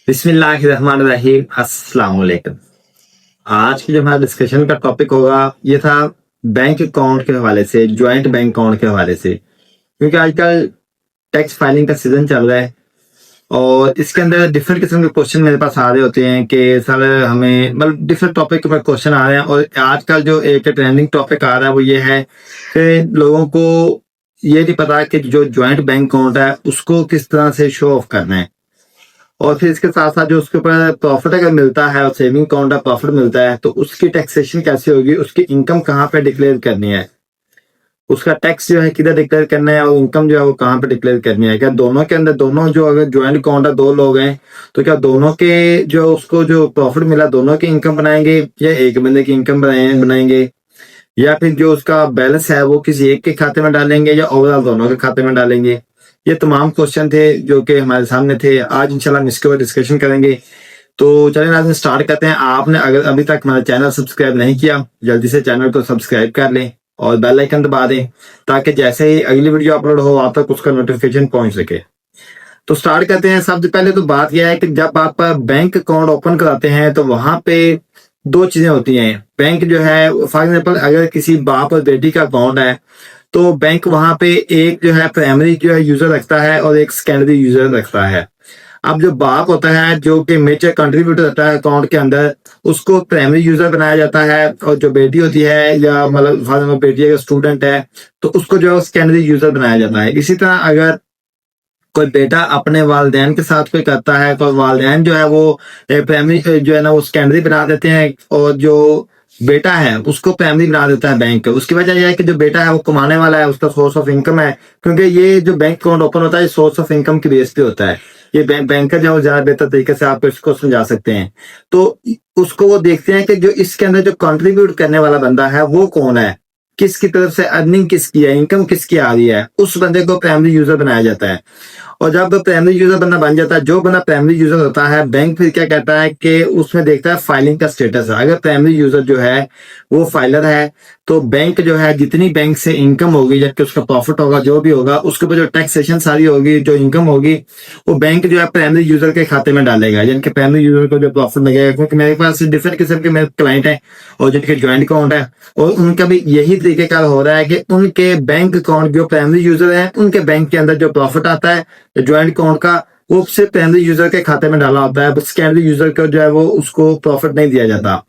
बिस्मिल्लाहिर्रहमानिर्रहीम, अस्सलाम वालेकुम। आज की जो हमारा डिस्कशन का टॉपिक होगा ये था बैंक अकाउंट के हवाले से, ज्वाइंट बैंक अकाउंट के हवाले से, क्योंकि आजकल टैक्स फाइलिंग का सीजन चल रहा है और इसके अंदर डिफरेंट किस्म के क्वेश्चन मेरे पास आ रहे होते हैं कि सर हमें मतलब डिफरेंट टॉपिक के ऊपर क्वेश्चन आ रहे हैं। और आजकल जो एक ट्रेंडिंग टॉपिक आ रहा है वो ये है कि लोगों को ये नहीं पता कि जो ज्वाइंट बैंक अकाउंट है उसको किस तरह से शो ऑफ करना है। और फिर इसके साथ साथ जो उसके ऊपर प्रॉफिट अगर मिलता है और सेविंग अकाउंट का प्रॉफिट मिलता है तो उसकी टैक्सेशन कैसे होगी, उसकी इनकम कहाँ पे डिक्लेयर करनी है, उसका टैक्स जो है किधर डिक्लेयर करना है और इनकम जो है वो कहाँ पे डिक्लेयर करनी है। क्या दोनों के अंदर, दोनों जो अगर ज्वाइंट अकाउंट है, दो लोग हैं, तो क्या दोनों के जो उसको जो प्रॉफिट मिला दोनों की इनकम बनाएंगे या एक बंदे की इनकम बनाएंगे, या फिर जो उसका बैलेंस है वो किसी एक के खाते में डालेंगे या ओवरऑल दोनों के खाते में डालेंगे। ये तमाम क्वेश्चन थे जो कि हमारे सामने थे। आज इंशाल्लाह हम इसके ऊपर डिस्कशन करेंगे। तो चलिए आज स्टार्ट करते हैं। आपने अगर अभी तक हमारा चैनल सब्सक्राइब नहीं किया, जल्दी से चैनल को सब्सक्राइब कर लें और बेल आइकन दबा दें ताकि जैसे ही अगली वीडियो अपलोड हो आप तक उसका नोटिफिकेशन पहुंच सके। तो स्टार्ट करते हैं। सबसे पहले तो बात यह है कि जब आप बैंक अकाउंट ओपन कराते हैं तो वहां पे दो चीजें होती हैं। बैंक जो है फॉर एग्जाम्पल अगर किसी बाप और बेटी का अकाउंट है तो बैंक वहां पे एक जो है प्राइमरी जो है यूजर रखता है और एक सेकेंडरी यूजर रखता है। अब जो बाप होता है जो कि मेजर कंट्रीब्यूटर होता है अकाउंट के अंदर, उसको प्राइमरी यूजर बनाया जाता है, और जो बेटी होती है या मतलब फॉर एग्जाम्पल बेटी अगर स्टूडेंट है तो उसको जो है सेकेंडरी यूजर बनाया जाता है। इसी तरह अगर कोई बेटा अपने वालिदैन के साथ कोई करता है तो वालिदैन जो है वो प्राइमरी जो है ना वो सेकेंडरी बना देते हैं, और जो बेटा है उसको प्राइमरी बना देता है बैंक। उसकी वजह यह है कि जो बेटा है वो कमाने वाला है, उसका सोर्स ऑफ इनकम है, क्योंकि ये जो बैंक अकाउंट ओपन होता है सोर्स ऑफ इनकम की बेस पे होता है। ये बैंकर जो है ज्यादा बेहतर तरीके से आपको इसको समझा सकते हैं। तो उसको वो देखते हैं कि जो इसके अंदर जो कंट्रीब्यूट करने वाला बंदा है वो कौन है, किसकी तरफ से अर्निंग किसकी है, इनकम किसकी आ रही है, उस बंदे को प्राइमरी यूजर बनाया जाता है। और जब प्राइमरी यूजर बंदा बन जाता है, जो बंदा प्राइमरी यूजर होता है, बैंक फिर क्या कहता है कि उसमें देखता है फाइलिंग का स्टेटस है। अगर प्राइमरी यूजर जो है वो फाइलर है तो बैंक जो है जितनी बैंक से इनकम होगी, जबकि उसका प्रॉफिट होगा जो भी होगा, उसके ऊपर जो टैक्सेशन सारी होगी, जो इनकम होगी, वो बैंक जो है प्राइमरी यूजर के खाते में डालेगा, जिनके प्राइमरी यूजर को जो प्रॉफिट लगेगा। क्योंकि मेरे पास डिफरेंट किस्म के मेरे क्लाइंट हैं और जिनके ज्वाइंट अकाउंट है, और उनका भी यही तरीकेकार हो रहा है कि उनके बैंक अकाउंट जो प्राइमरी यूजर है उनके बैंक के अंदर जो प्रॉफिट आता है ज्वाइंट अकाउंट का, वो सिर्फ प्राइमरी यूजर के खाते में डाला होता है, सेकेंडरी यूजर को जो है वो उसको प्रॉफिट नहीं दिया जाता।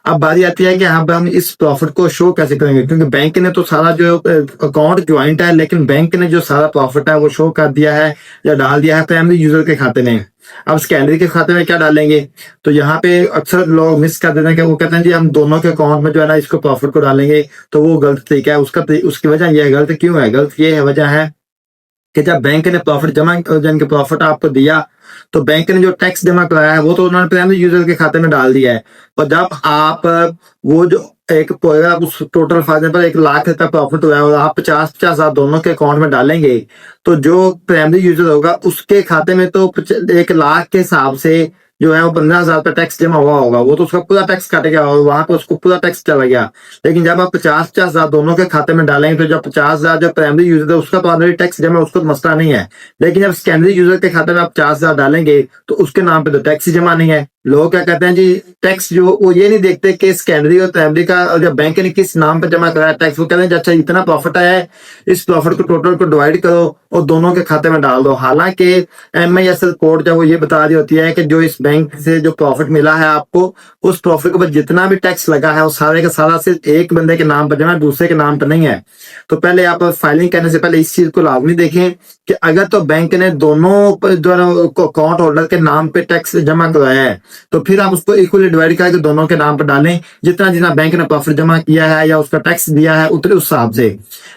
अब बारी आती है कि हम इस प्रॉफिट को शो कैसे करेंगे, क्योंकि बैंक ने तो सारा जो अकाउंट ज्वाइंट है लेकिन बैंक ने जो सारा प्रॉफिट है वो शो कर दिया है या डाल दिया है प्राइमरी यूजर के खाते में। अब सेकेंडरी के खाते में क्या डालेंगे, तो यहाँ पे अक्सर लोग मिस कर देते हैं कि वो कहते हैं जी हम दोनों के अकाउंट में जो है ना इसको प्रॉफिट को डालेंगे, तो वो गलत तरीका है। उसकी वजह यह है, गलत क्यों है, गलत ये है वजह है कि जब बैंक ने प्रॉफिट जमा जिनके प्रॉफिट आपको दिया तो बैंक ने जो टैक्स जमा कराया है वो तो उन्होंने प्राइमरी यूजर के खाते में डाल दिया है। और जब आप वो जो एक उस टोटल फायदे पर 1 लाख का प्रॉफिट हुआ है और आप 50-50 हजार दोनों के अकाउंट में डालेंगे, तो जो प्राइमरी यूजर होगा उसके खाते में तो 1 लाख के हिसाब से जो है वो 15,000 का टैक्स जमा हुआ होगा, वो तो उसका पूरा टैक्स काटेगा और वहां पर उसको पूरा टैक्स चला गया। लेकिन जब आप 50-50 हजार दोनों के खाते में डालेंगे तो जब 50 हजार जो प्राइमरी यूजर है उसका तो ऑलरेडी टैक्स जमा, उसको तो मसला नहीं है। लेकिन जब सेकेंडरी यूजर के खाते में आप 50 हजार डालेंगे तो उसके नाम पे तो टैक्स ही जमा नहीं है। लोग क्या कहते हैं जी टैक्स जो वो ये नहीं देखते कि सेकेंडरी और प्राइमरी का और जब बैंक ने किस नाम पे जमा कराया टैक्स, वो कहते हैं अच्छा इतना प्रॉफिट आया है, इस प्रॉफिट को टोटल को डिवाइड करो और दोनों के खाते में डाल दो। हालांकि MIS कोड जब वो ये बता रही होती है कि जो इस बैंक से जो प्रॉफिट मिला है आपको, उस प्रॉफिट के ऊपर जितना भी टैक्स लगा है वो सारे का सारा सिर्फ एक बंदे के नाम पर जमा है, दूसरे के नाम पर नहीं है। तो पहले आप फाइलिंग करने से पहले इस चीज को लाजमी देखें कि अगर तो बैंक ने दोनों अकाउंट होल्डर के नाम पे टैक्स जमा कराया है तो फिर आप उसको इक्वली डिवाइड करके दोनों के नाम पर डालें, जितना जितना बैंक ने प्रॉफिट जमा किया है या उसका टैक्स दिया है उतने उस हिसाब से।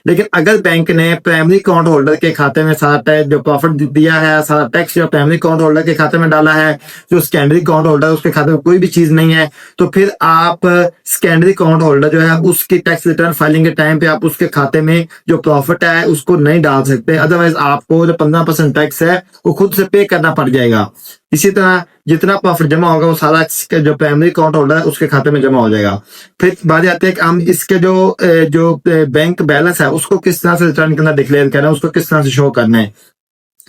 लेकिन अगर बैंक ने प्राइमरी अकाउंट होल्डर के खाते में सारा टैक्स जो प्रॉफिट दिया है, सारा टैक्स जो प्राइमरी अकाउंट होल्डर के खाते में डाला है, जो सेकेंडरी अकाउंट होल्डर उसके खाते में कोई भी चीज नहीं है, तो फिर आप सेकेंडरी अकाउंट होल्डर जो है उसकी टैक्स रिटर्न फाइलिंग के टाइम पे आप उसके खाते में जो प्रॉफिट है उसको नहीं डाल सकते। अदरवाइज आपको जो 15% टैक्स है वो खुद से पे करना पड़ जाएगा। इसी तरह जितना प्रॉफिट जमा होगा वो सारा जो प्राइमरी अकाउंट होल्डर है उसके खाते में जमा हो जाएगा। फिर बात आती है कि हम इसके जो बैंक बैलेंस है उसको किस तरह से रिटर्न करना, डिक्लेयर करना है, उसको किस तरह से शो करना है।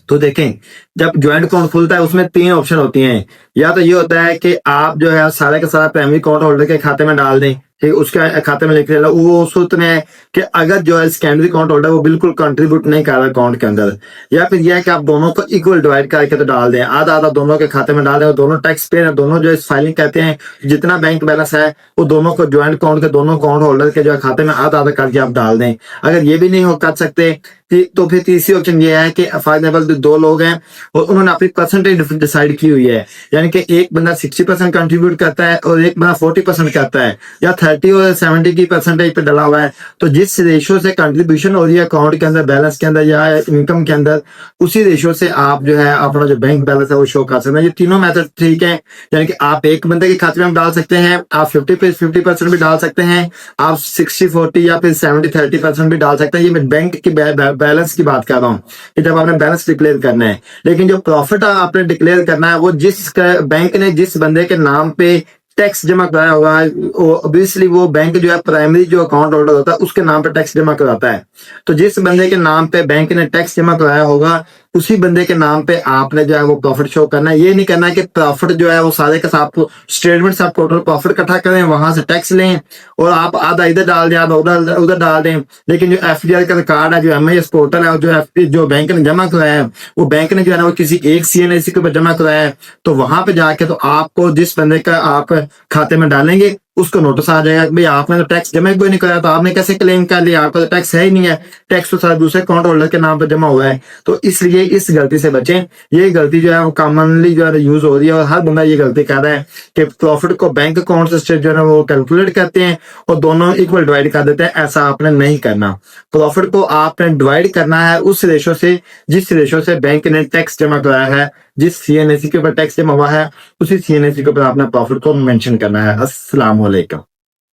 तो देखें जब ज्वाइंट अकाउंट खुलता है उसमें 3 ऑप्शन होती हैं। या तो ये होता है कि आप जो है सारा का सारा प्राइमरी अकाउंट होल्डर के खाते में डाल दें, ठीक, उसके खाते में लिख लेना। वो सूत्र है कि अगर जो है सेकेंडरी अकाउंट होल्डर वो बिल्कुल कंट्रीब्यूट नहीं कर रहा अकाउंट के अंदर, या फिर यह है कि आप दोनों को इक्वल डिवाइड करके तो डाल दें, आधा आधा दोनों के खाते में डाल दें, और दोनों टैक्स पेयर हैं, दोनों जो इस फाइलिंग कहते हैं जितना बैंक बैलेंस है वो दोनों को ज्वाइंट अकाउंट के दोनों अकाउंट होल्डर के जो है खाते में आधा आधा करके आप डाल दें। अगर ये भी नहीं हो कर सकते तो फिर तीसरी ऑप्शन ये है कि फॉर एग्जाम्पल 2 लोग हैं और उन्होंने अपनी परसेंटेज डिसाइड की हुई है, यानी कि एक बंदा 60% कंट्रीब्यूट करता है और एक बंदा 40% करता है, या 30 और 70 की परसेंटेज पे डला हुआ है। तो जिस रेशियो से कंट्रीब्यूशन हो रही है अकाउंट के अंदर, बैलेंस के अंदर या इनकम के अंदर, उसी रेशियो से आप जो है अपना जो बैंक बैलेंस है वो शो कर सकते हैं। ये तीनों मेथड ठीक है, यानी कि आप एक बंदे के खाते में डाल सकते हैं, आप 50% भी डाल सकते हैं, आप 60-40 या फिर 70-30% भी डाल सकते हैं। ये मैं बैंक की बैलेंस की बात कर रहा हूँ कि जब आपने बैलेंस डिक्लेयर करना है। लेकिन जो प्रॉफिट आपने डिक्लेयर करना है वो जिस बैंक ने जिस बंदे के नाम पे टैक्स जमा कराया होगा, ऑब्वियसली वो बैंक जो है प्राइमरी जो अकाउंट होल्डर होता है उसके नाम पे टैक्स जमा कराता है। तो जिस बंदे के नाम पे बैंक ने टैक्स जमा कराया होगा उसी बंदे के नाम पे आपने जो है वो प्रॉफिट शो करना है। ये नहीं करना है कि प्रॉफिट जो है वो सारे का साथ स्टेटमेंट से आप टोटल प्रॉफिट इकट्ठा करें, वहां से टैक्स लें और आप आधा इधर डाल दें आधा उधर उधर डाल दें। लेकिन जो एफडीआर का रिकॉर्ड है, जो एमआईएस पोर्टल है, जो बैंक ने जमा कराया है वो बैंक ने जो है ना वो किसी एक सीएनएसी के ऊपर जमा कराया है, तो वहां पे जाके तो आपको जिस बंदे का आप खाते में डालेंगे उसको नोटिस आ जाएगा कि भाई आपने तो टैक्स जमा कोई नहीं कराया, तो आपने कैसे क्लेम कर लिया, आपका तो टैक्स है ही नहीं है, टैक्स तो सारा दूसरे अकाउंट होल्डर के नाम पर जमा हुआ है। तो इसलिए इस गलती से बचें। ये गलती जो है वो कॉमनली जो है यूज हो रही है और हर बंदा ये गलती कर रहा है कि प्रॉफिट को बैंक अकाउंट से जो है ना वो कैलकुलेट करते हैं और दोनों इक्वल डिवाइड कर देते हैं। ऐसा आपने नहीं करना। प्रॉफिट को आपने डिवाइड करना है उस रेशो से जिस रेशो से बैंक ने टैक्स जमा कराया है, जिस सीएनएसी के ऊपर टैक्स जमा हुआ है उसी सीएनएसी के ऊपर आपने प्रॉफिट को मेंशन करना है। अस्सलाम वालेकुम।